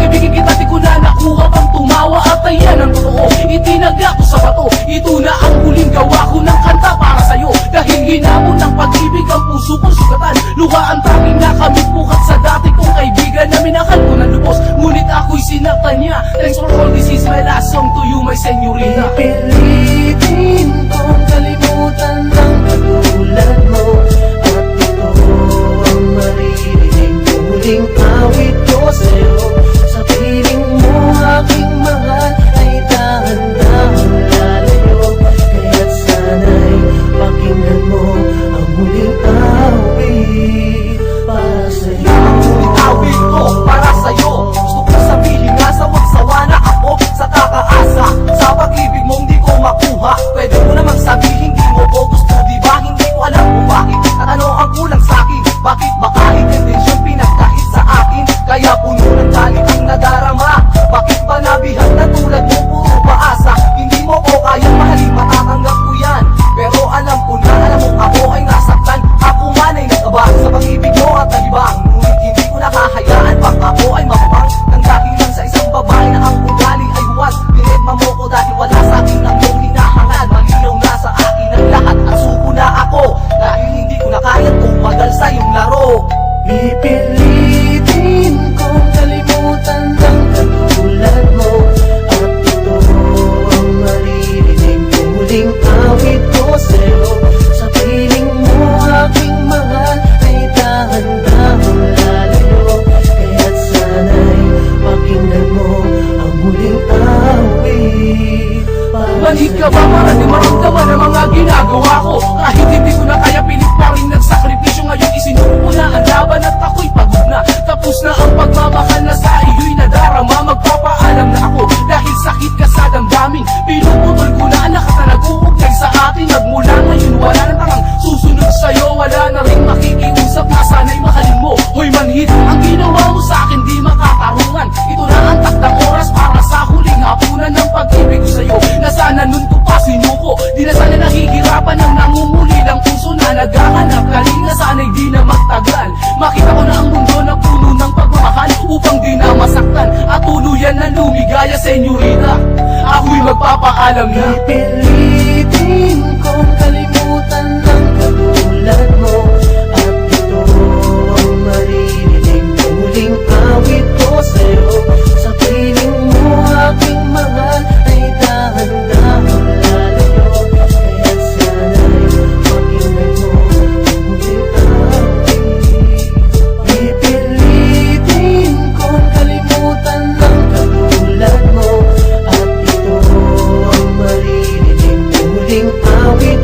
Ibigin kita di ko na nakuha pang tumawa. At ayan ang totoo, itinaga ko sa bato. Ito na ang huling gawa ko ng kanta para sa'yo. Dahil hinamon ng pag-ibig ang puso kong sugatan. Luha ang tanging nakamit bukat sa dati kong kaibigan na minahal ko ng lubos, ngunit ako'y sinaktan niya. Thanks for all, this is my last song to you, my senyorita. Pipilitin kong kalimutan ng katulad mo, at ito ang maririnig ko huling awit ko sa'yo. Sa piling mo aking mahal ay dahan-dahan lalayo, kaya't sana'y pakinggan mo ang huling awit para sa'yo. Ang huling awit ko para sa'yo. Gusto ko sabihin nga sa wagsawa na ako sa kakaasa. Sa pag-ibig mong di ko makuha, pwede mo namang sabihin di mo ko gusto, diba? Hindi ko alam kung bakit at ano ang kulang sa'kin. Bakit ba kahit intensyon pinagkahit sa akin, kaya puno ng galit ang nadarama? Bakit ba nabihan na tulad mo puro paasa? Hindi mo ko kayang mahalin, matatanggap ko yan. Pero alam ko na, alam mong ako ay nasaktan. Ako man ay nagkaba sa pag-ibig mo at nalibang, ngunit hindi ko nakahayaan pang ako ay mapapang nang dahil lang sa isang babae na ang ugali ay huwag. Dinedma mo ko dahil wala sa akin ang iyong hinahangad. Malinaw na sa akin ang lahat at suko na ako dahil hindi ko na kayang tumagal sa iyong laro. Pipilitin kong kalimutan ng katulad mo, at ito ang maririnig ko huling awit ko sa'yo. Sa piling mo aking mahal ay dahan-dahan lalayo, kaya't sana'y pakinggan mo ang huling awit para Manhid ka ba para di maramdaman ang mga ginagawa ko? Kahit hindi ko na kaya, pilit pa rin nagsakripisyo. Ngayon isinuko ko na ang laban at ako'y pagod na. Tapos na ang pagmamahal na sa iyo'y nadarama. Magpapaalam na ako dahil sakit ka sa damdamin. Pinuputol ko na ang nakatanaguugnay sa atin. Magmula ngayon wala na tangang susunod sa'yo. Wala na rin makikiusap na sana'y mahalin mo. Hoy manhid, ang ginawa mo sa akin di makatarungan. Ito na ang takdang oras para sa huling hapunan ng pag-ibig ko sa'yo, na sana nun ko pa sinuko. Di na sana nahihirapan ang nangunguli lang puso na naghahanap. Kalinga sana'y di na magtagal. Makita ko na ang mundo na puno ng pagmamahal, upang di na masaktan at tuluyan na lumigaya, senyorita. Ako'y magpapaalam na. Pipilitin kong kalimutan ng katulad mo, at ito ang maririnig ko huling awit ko sa'yo. Sa piling mo aking mahal ay dahan-dahan lalayo, kaya't sana'y pakinggan mo ang huling awit. Pipilitin kong kalimutan ng katulad mo, at ito ang maririnig ko huling awit